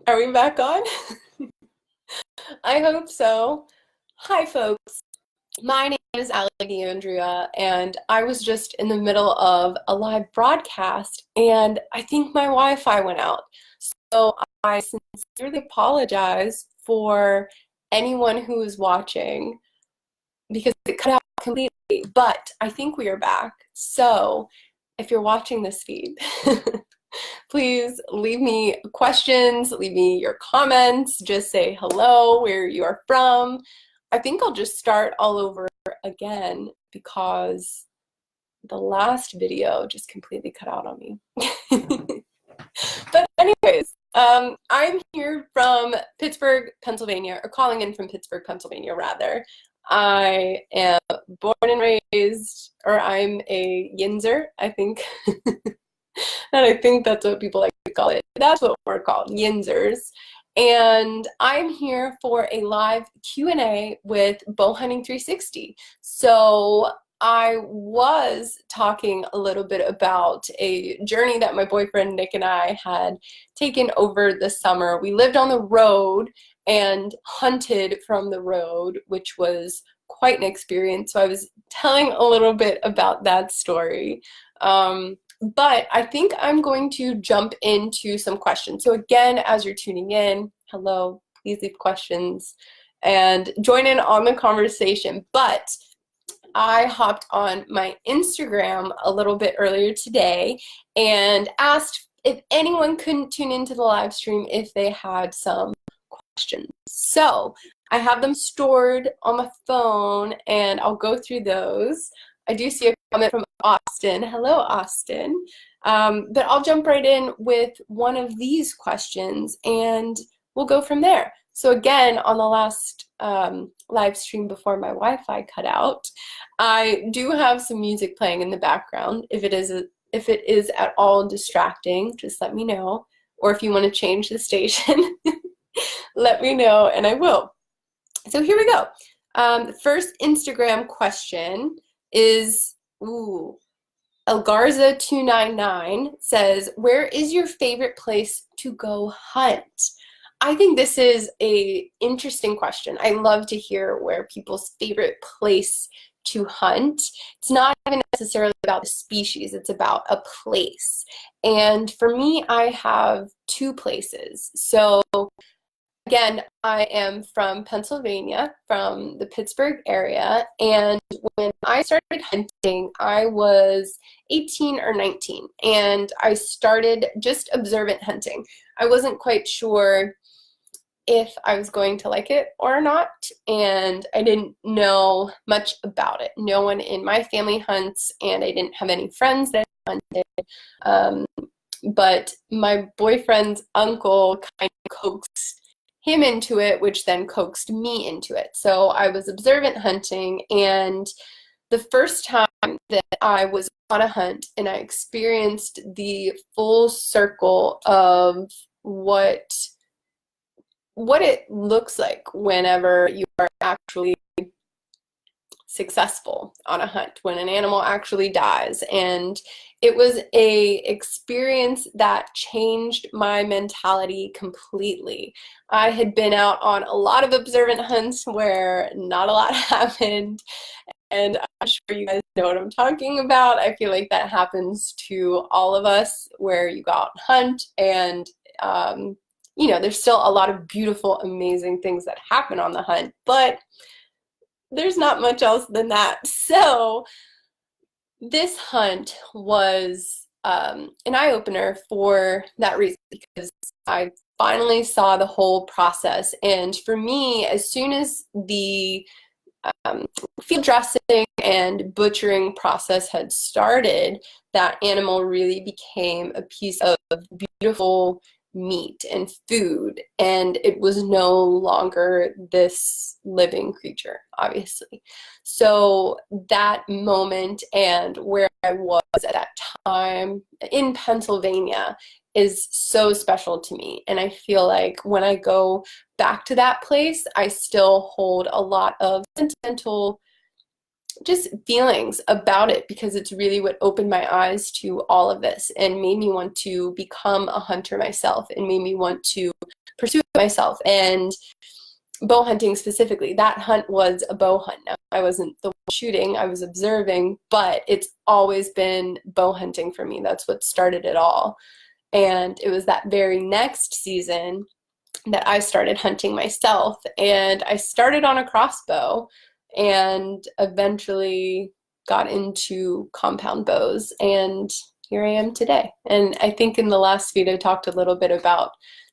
Are we back on? I hope so. Hi, folks. My name is Allie and I was just in the middle of a live broadcast, and I think my Wi-Fi went out. So I sincerely apologize for anyone who is watching because it cut out completely, but I think we are back. So if you're watching this feed, please leave me questions, leave me your comments, just say hello, where you are from. I think I'll just start all over again because the last video just completely cut out on me. But anyways, I'm here from Pittsburgh, Pennsylvania, or calling in from Pittsburgh, Pennsylvania, rather. I am born and raised, or I'm a Yinzer, I think. And I think that's what people like to call it. That's what we're called, Yinzers. And I'm here for a live Q&A with Bowhunting 360. So I was talking a little bit about a journey that my boyfriend Nick and I had taken over the summer. We lived on the road and hunted from the road, which was quite an experience. So I was telling a little bit about that story. But I think I'm going to jump into some questions. So again, as you're tuning in, hello, please leave questions and join in on the conversation. But I hopped on my Instagram a little bit earlier today and asked if anyone couldn't tune into the live stream if they had some questions. So I have them stored on my phone and I'll go through those. I do see a comment from Austin. Hello, Austin. But I'll jump right in with one of these questions and we'll go from there. So again, on the last live stream before my Wi-Fi cut out, I do have some music playing in the background. If it is at all distracting, just let me know. Or if you want to change the station, let me know and I will. So here we go. The first Instagram question is, Elgarza299 says, where is your favorite place to go hunt? I think this is an interesting question. I love to hear where people's favorite place to hunt. It's not even necessarily about the species, it's about a place. And for me, I have two places. So again, I am from Pennsylvania, from the Pittsburgh area, and when I started hunting, I was 18 or 19, and I started just observant hunting. I wasn't quite sure if I was going to like it or not, and I didn't know much about it. No one in my family hunts, and I didn't have any friends that hunted, but my boyfriend's uncle kind of coaxed him into it, which then coaxed me into it. So I was observant hunting, and the first time that I was on a hunt and I experienced the full circle of what it looks like whenever you are actually successful on a hunt, when an animal actually dies. And it was a experience that changed my mentality completely. I had been out on a lot of observant hunts where not a lot happened, and I'm sure you guys know what I'm talking about. I feel like that happens to all of us, where you go out and hunt and you know, there's still a lot of beautiful, amazing things that happen on the hunt, but there's not much else than that. So this hunt was an eye-opener for that reason, because I finally saw the whole process. And for me, as soon as the field dressing and butchering process had started, that animal really became a piece of beautiful meat and food, and it was no longer this living creature, obviously. So that moment and where I was at that time in Pennsylvania is so special to me, and I feel like when I go back to that place, I still hold a lot of sentimental just feelings about it, because it's really what opened my eyes to all of this and made me want to become a hunter myself, and made me want to pursue it myself. And bow hunting specifically, that hunt was a bow hunt. Now, I wasn't the one shooting, I was observing, but it's always been bow hunting for me. That's what started it all. And it was that very next season that I started hunting myself. And I started on a crossbow and eventually got into compound bows. And here I am today. And I think in the last feed, I talked a little bit about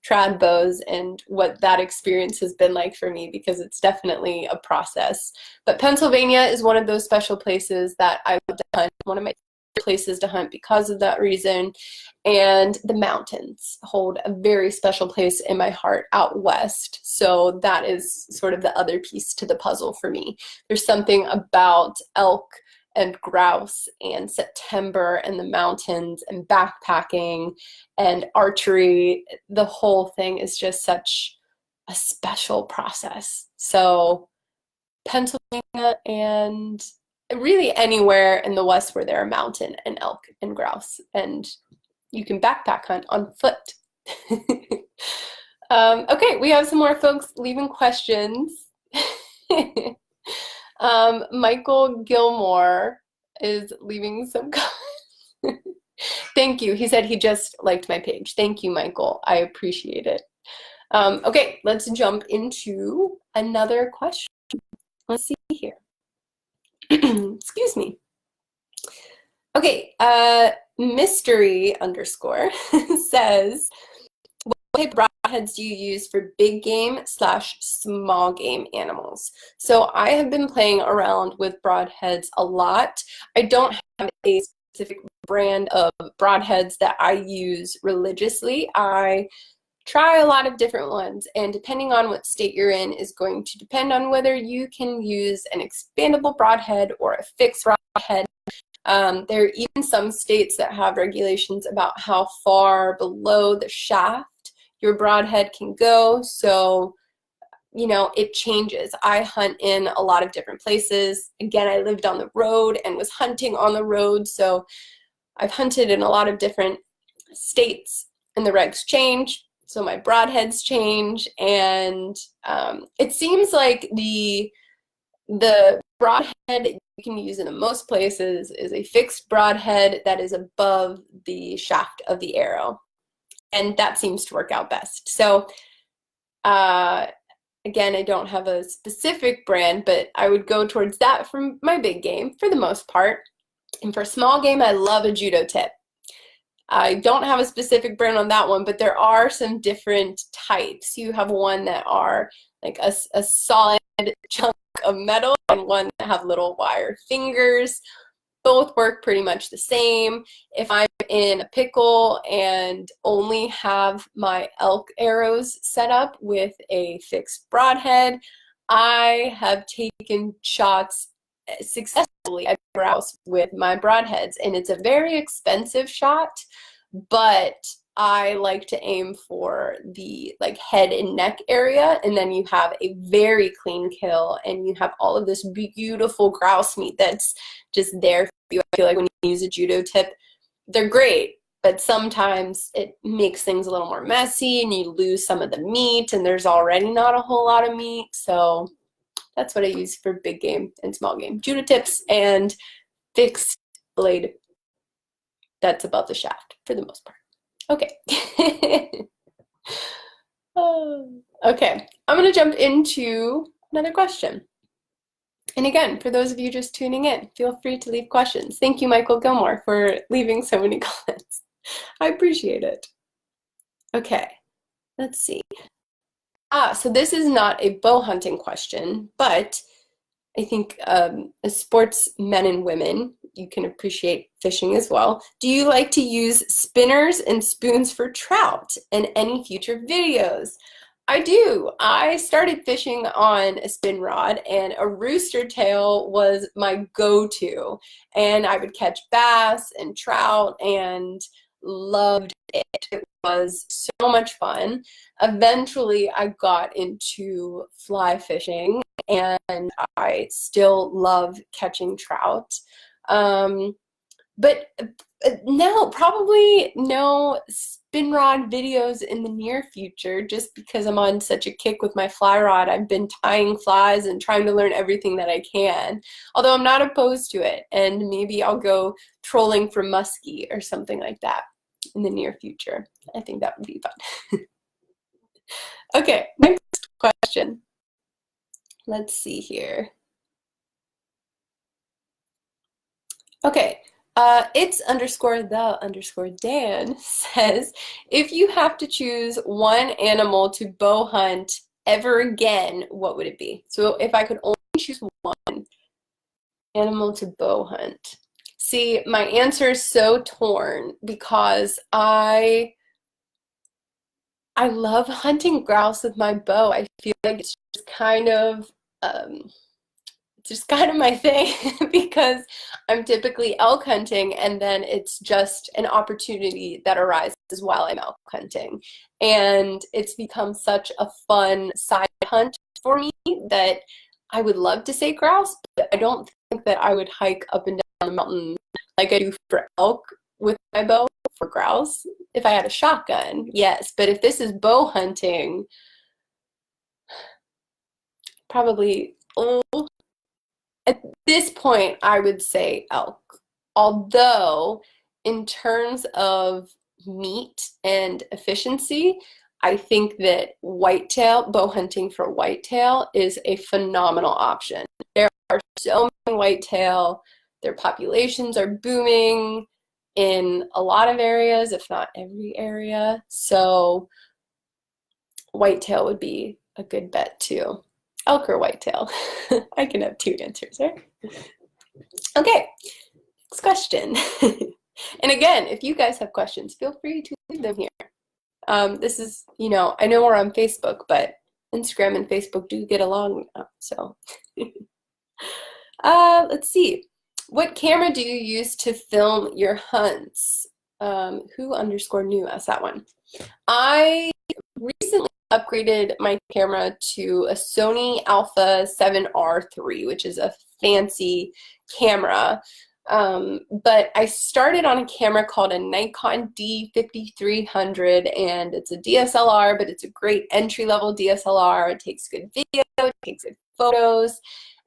trad bows and what that experience has been like for me, because it's definitely a process. But Pennsylvania is one of those special places that I love to hunt, one of my places to hunt because of that reason. And the mountains hold a very special place in my heart out west. So that is sort of the other piece to the puzzle for me. There's something about elk and grouse and September and the mountains and backpacking and archery. The whole thing is just such a special process. So Pennsylvania and really anywhere in the West where there are mountain and elk and grouse, and you can backpack hunt on foot. Okay, we have some more folks leaving questions. Michael Gilmore is leaving some comments. Thank you. He said he just liked my page. Thank you, Michael. I appreciate it. Okay, let's jump into another question. Let's see here. Excuse me. Okay, mystery underscore says, what type of broadheads do you use for big game / small game animals? So I have been playing around with broadheads a lot. I don't have a specific brand of broadheads that I use religiously. I try a lot of different ones, and depending on what state you're in is going to depend on whether you can use an expandable broadhead or a fixed broadhead. There are even some states that have regulations about how far below the shaft your broadhead can go. So, you know, it changes. I hunt in a lot of different places. Again, I lived on the road and was hunting on the road. So I've hunted in a lot of different states, and the regs change. So my broadheads change. And it seems like the broadhead you can use in most places is a fixed broadhead that is above the shaft of the arrow. And that seems to work out best. So again, I don't have a specific brand, but I would go towards that for my big game for the most part. And for small game, I love a judo tip. I don't have a specific brand on that one, but there are some different types. You have one that are like a solid chunk of metal and one that have little wire fingers. Both work pretty much the same. If I'm in a pickle and only have my elk arrows set up with a fixed broadhead, I have taken shots successfully at grouse with my broadheads, and it's a very expensive shot, but I like to aim for the like head and neck area, and then you have a very clean kill and you have all of this beautiful grouse meat that's just there for you. I feel like when you use a judo tip, they're great, but sometimes it makes things a little more messy and you lose some of the meat, and there's already not a whole lot of meat. So that's what I use for big game and small game. Judo tips and fixed blade that's above the shaft for the most part. Okay. Okay, I'm going to jump into another question. And again, for those of you just tuning in, feel free to leave questions. Thank you, Michael Gilmore, for leaving so many comments. I appreciate it. Okay, let's see. So this is not a bow hunting question, but I think as sports men and women, you can appreciate fishing as well. Do you like to use spinners and spoons for trout in any future videos? I do. I started fishing on a spin rod, and a rooster tail was my go-to. And I would catch bass and trout and loved it. It was so much fun. Eventually, I got into fly fishing, and I still love catching trout. But no, probably no spin rod videos in the near future, just because I'm on such a kick with my fly rod. I've been tying flies and trying to learn everything that I can, although I'm not opposed to it, and maybe I'll go trolling for muskie or something like that in the near future. I think that would be fun. Okay, next question. Let's see here. Okay, it's underscore the underscore Dan says, if you have to choose one animal to bow hunt ever again, what would it be? So if I could only choose one animal to bow hunt. See, my answer is so torn because I love hunting grouse with my bow. I feel like it's just kind of my thing because I'm typically elk hunting, and then it's just an opportunity that arises while I'm elk hunting. And it's become such a fun side hunt for me that I would love to say grouse, but I don't think that I would hike up and down the mountain like I do for elk with my bow for grouse. If I had a shotgun, yes, but if this is bow hunting, probably, oh, at this point, I would say elk. Although, in terms of meat and efficiency, I think that whitetail, bow hunting for whitetail, is a phenomenal option. There are so many whitetail, their populations are booming in a lot of areas, if not every area. So, whitetail would be a good bet too. Elk or whitetail? I can have two answers, right? Okay, next question. And again, if you guys have questions, feel free to leave them here. This is, I know we're on Facebook, but Instagram and Facebook do get along now, so. Let's see. What camera do you use to film your hunts? Who underscore new asked that one? I recently upgraded my camera to a Sony Alpha 7R3, which is a fancy camera. But I started on a camera called a Nikon D5300, and it's a DSLR, but it's a great entry-level DSLR. It takes good video, it takes good photos,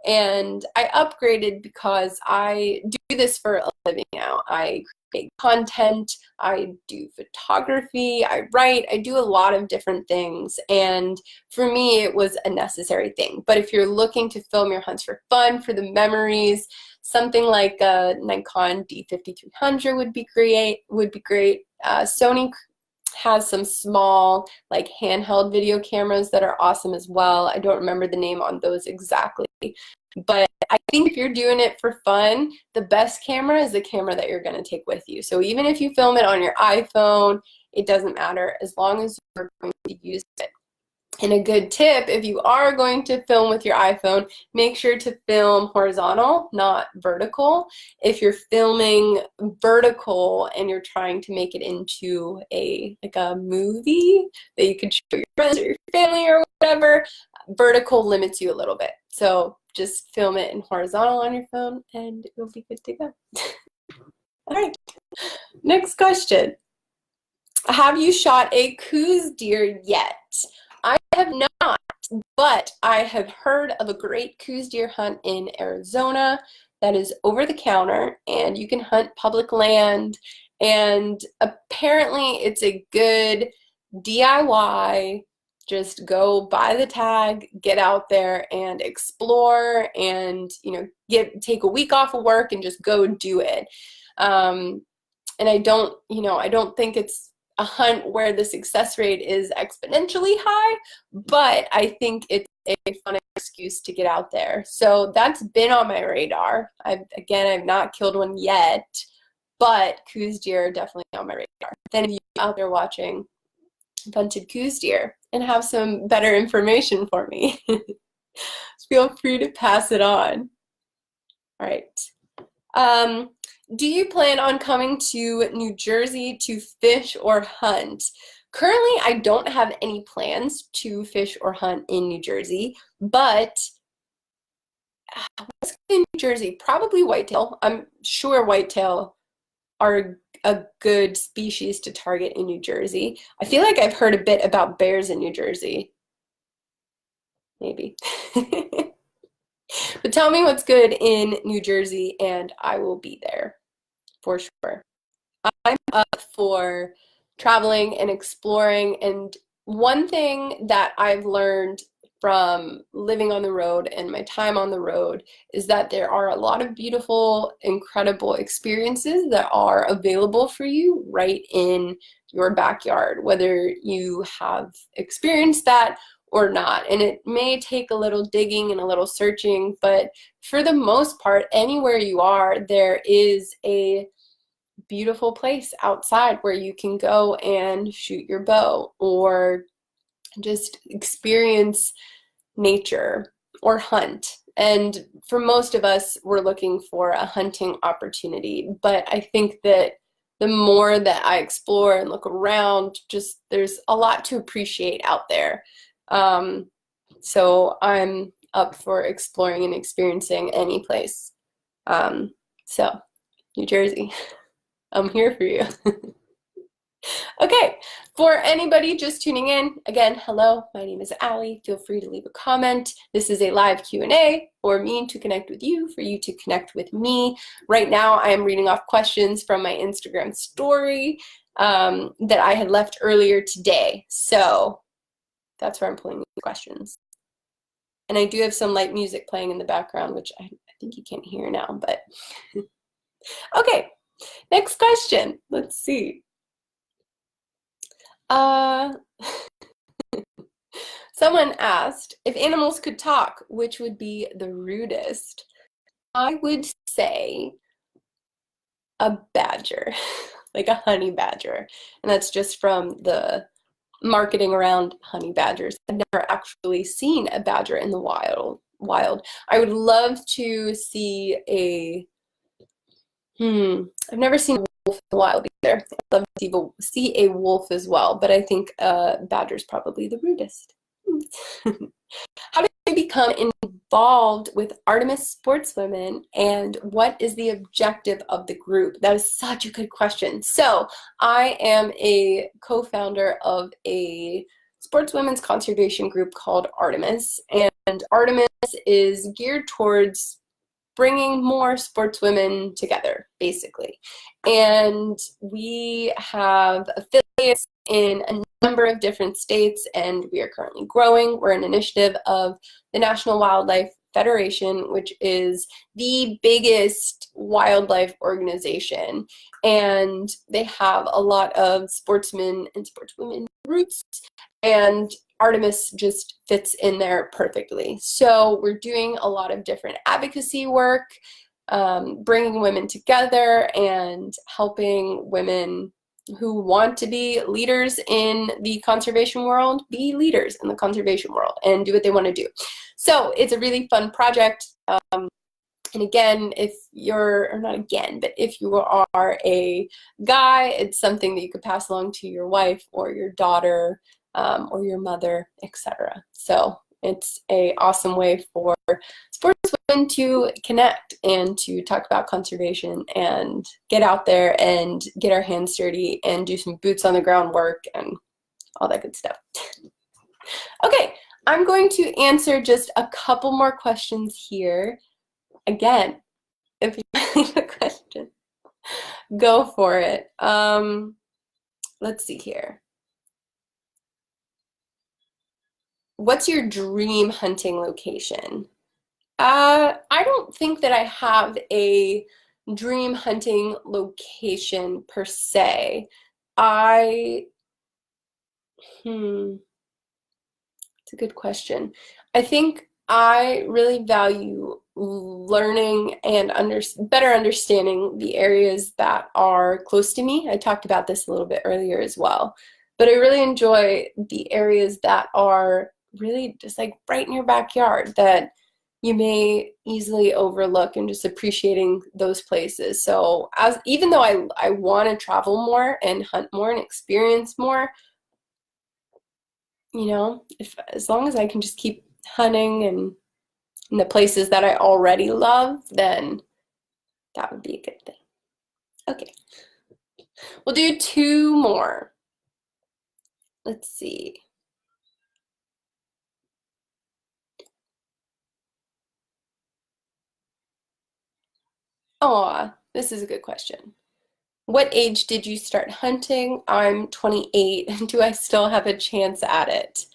and I upgraded because I do this for a living now. I create content, I do photography, I write, I do a lot of different things, and for me it was a necessary thing. But if you're looking to film your hunts for fun, for the memories, something like a Nikon D5300 would be great. Sony has some small, like, handheld video cameras that are awesome as well. I don't remember the name on those exactly, but I think if you're doing it for fun, the best camera is the camera that you're going to take with you. So even if you film it on your iPhone, it doesn't matter as long as you're going to use it. And a good tip, if you are going to film with your iPhone, make sure to film horizontal, not vertical. If you're filming vertical and you're trying to make it into a movie that you could show your friends or your family or whatever, vertical limits you a little bit. So just film it in horizontal on your phone and you'll be good to go. All right, next question. Have you shot a coos deer yet? I have not, but I have heard of a great coos deer hunt in Arizona that is over the counter, and you can hunt public land, and apparently it's a good DIY. Just go buy the tag, get out there and explore, and take a week off of work and just go do it. And I don't think it's a hunt where the success rate is exponentially high, but I think it's a fun excuse to get out there. So that's been on my radar. I've not killed one yet, but coos deer are definitely on my radar. Then if you're out there watching hunted coos deer and have some better information for me, feel free to pass it on. All right. Do you plan on coming to New Jersey to fish or hunt? Currently, I don't have any plans to fish or hunt in New Jersey, but what's in New Jersey? Probably whitetail. I'm sure whitetail are a good species to target in New Jersey? I feel like I've heard a bit about bears in New Jersey. Maybe. But tell me what's good in New Jersey and I will be there for sure. I'm up for traveling and exploring, and one thing that I've learned from living on the road and my time on the road is that there are a lot of beautiful, incredible experiences that are available for you right in your backyard, whether you have experienced that or not. And it may take a little digging and a little searching, but for the most part, anywhere you are, there is a beautiful place outside where you can go and shoot your bow or just experience nature or hunt. And for most of us, we're looking for a hunting opportunity. But I think that the more that I explore and look around, just there's a lot to appreciate out there. So I'm up for exploring and experiencing any place. So New Jersey, I'm here for you. Okay, for anybody just tuning in, again, hello, my name is Allie. Feel free to leave a comment. This is a live Q&A for me to connect with you, for you to connect with me. Right now, I am reading off questions from my Instagram story that I had left earlier today. So that's where I'm pulling the questions. And I do have some light music playing in the background, which I think you can't hear now, but okay, next question. Let's see. Someone asked, if animals could talk, which would be the rudest? I would say a badger, like a honey badger. And that's just from the marketing around honey badgers. I've never actually seen a badger in the wild. I would love to see I've never seen a wolf in the wild either. I'd love to see a wolf as well, but I think badger's probably the rudest. How did you become involved with Artemis Sportswomen, and what is the objective of the group? That is such a good question. So I am a co-founder of a sportswomen's conservation group called Artemis, and Artemis is geared towards bringing more sportswomen together, basically. And we have affiliates in a number of different states, and we are currently growing. We're an initiative of the National Wildlife Federation, which is the biggest wildlife organization. And they have a lot of sportsmen and sportswomen roots, and Artemis just fits in there perfectly. So we're doing a lot of different advocacy work, bringing women together and helping women who want to be leaders in the conservation world be leaders in the conservation world and do what they want to do. So it's a really fun project. And again, if you're, or not again, but if you are a guy, it's something that you could pass along to your wife or your daughter, or your mother, etc. So it's an awesome way for sportswomen to connect and to talk about conservation and get out there and get our hands dirty and do some boots on the ground work and all that good stuff. Okay, I'm going to answer just a couple more questions here. Again, if you have a question, go for it. Let's see here. What's your dream hunting location? I don't think that I have a dream hunting location per se. It's a good question. I think I really value learning and better understanding the areas that are close to me. I talked about this a little bit earlier as well. But I really enjoy the areas that are really just like right in your backyard that you may easily overlook, and just appreciating those places. So even though I want to travel more and hunt more and experience more, you know, as long as I can just keep hunting and in the places that I already love, then that would be a good thing. Okay, We'll do two more. Let's see. Aw, this is a good question. What age did you start hunting? I'm 28. Do I still have a chance at it?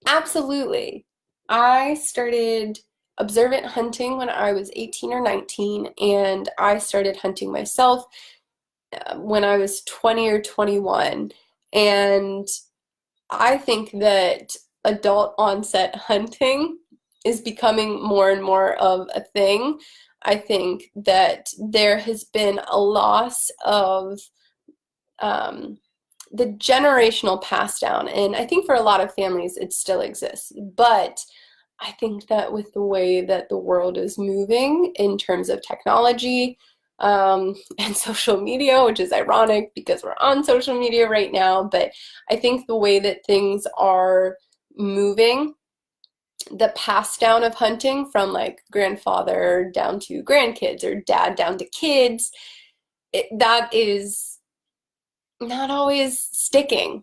Absolutely. I started observant hunting when I was 18 or 19, and I started hunting myself when I was 20 or 21. And I think that adult onset hunting is becoming more and more of a thing. I think that there has been a loss of um, the generational pass down, and I think for a lot of families it still exists. But I think that with the way that the world is moving in terms of technology and social media, which is ironic because we're on social media right now, but I think the way that things are moving, the pass down of hunting from like grandfather down to grandkids or dad down to kids, that is not always sticking.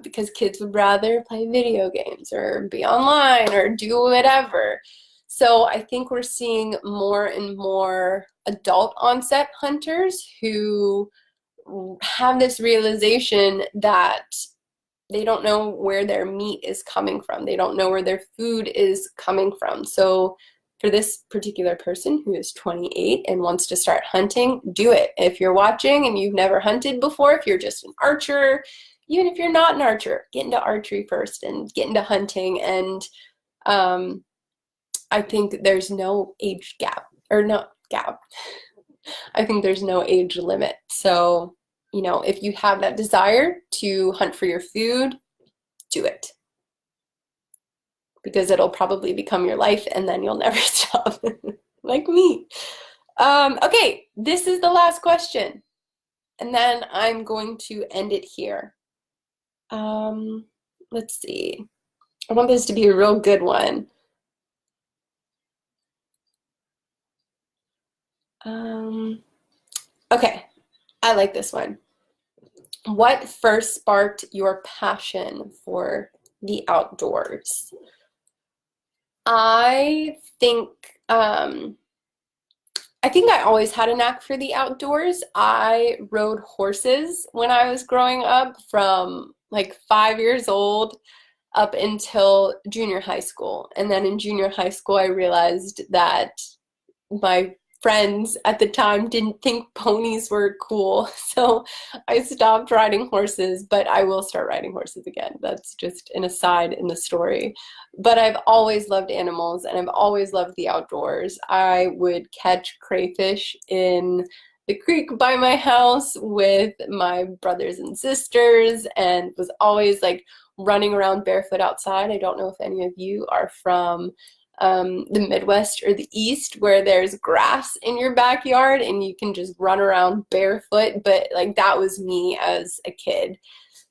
Because kids would rather play video games or be online or do whatever. So I think we're seeing more and more adult onset hunters who have this realization that they don't know where their meat is coming from. They don't know where their food is coming from. So for this particular person who is 28 and wants to start hunting, do it. If you're watching and you've never hunted before, if you're just an archer, even if you're not an archer, get into archery first and get into hunting. And I think there's no age gap, or no gap. I think there's no age limit. So, you know, if you have that desire to hunt for your food, do it. Because it'll probably become your life and then you'll never stop, like me. Okay, this is the last question. And then I'm going to end it here. Let's see. I want this to be a real good one. Okay, I like this one. What first sparked your passion for the outdoors? I think I think I always had a knack for the outdoors. I rode horses when I was growing up from like 5 years old up until junior high school. And then in junior high school, I realized that my friends at the time didn't think ponies were cool. So I stopped riding horses, but I will start riding horses again. That's just an aside in the story. But I've always loved animals and I've always loved the outdoors. I would catch crayfish in the creek by my house with my brothers and sisters and was always like running around barefoot outside. I don't know if any of you are from the Midwest or the East where there's grass in your backyard and you can just run around barefoot, but like that was me as a kid.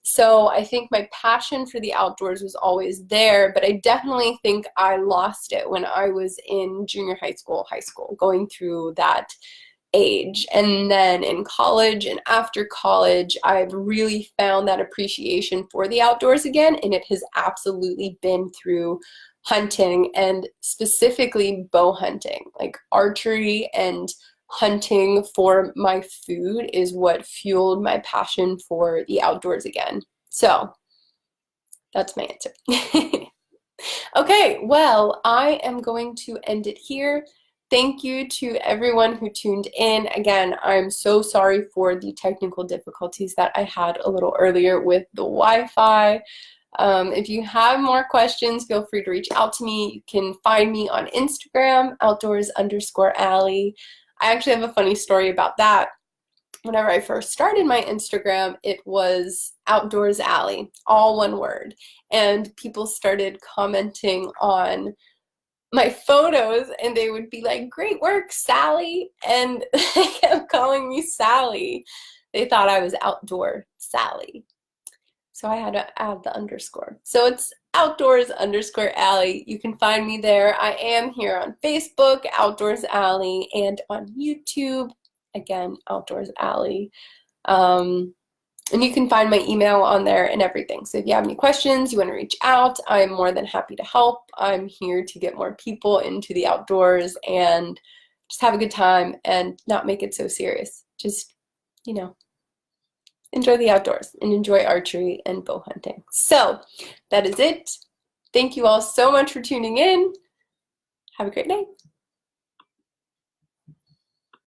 So I think my passion for the outdoors was always there, but I definitely think I lost it when I was in junior high school, going through that age. And then in college and after college, I've really found that appreciation for the outdoors again, and it has absolutely been through hunting and specifically bow hunting. Like archery and hunting for my food is what fueled my passion for the outdoors again. So that's my answer. Okay, well, I am going to end it here. Thank you to everyone who tuned in. Again, I'm so sorry for the technical difficulties that I had a little earlier with the Wi-Fi. If you have more questions, feel free to reach out to me. You can find me on Instagram, outdoors_Allie. I actually have a funny story about that. Whenever I first started my Instagram, it was Outdoors Allie, all one word. And people started commenting on my photos and they would be like, "Great work, Sally." And they kept calling me Sally. They thought I was Outdoor Sally. So I had to add the underscore. So it's outdoors_Allie. You can find me there. I am here on Facebook, Outdoors Allie, and on YouTube, again, Outdoors Allie. And you can find my email on there and everything. So if you have any questions, you want to reach out, I'm more than happy to help. I'm here to get more people into the outdoors and just have a good time and not make it so serious. Just, enjoy the outdoors and enjoy archery and bow hunting. So that is it. Thank you all so much for tuning in. Have a great night.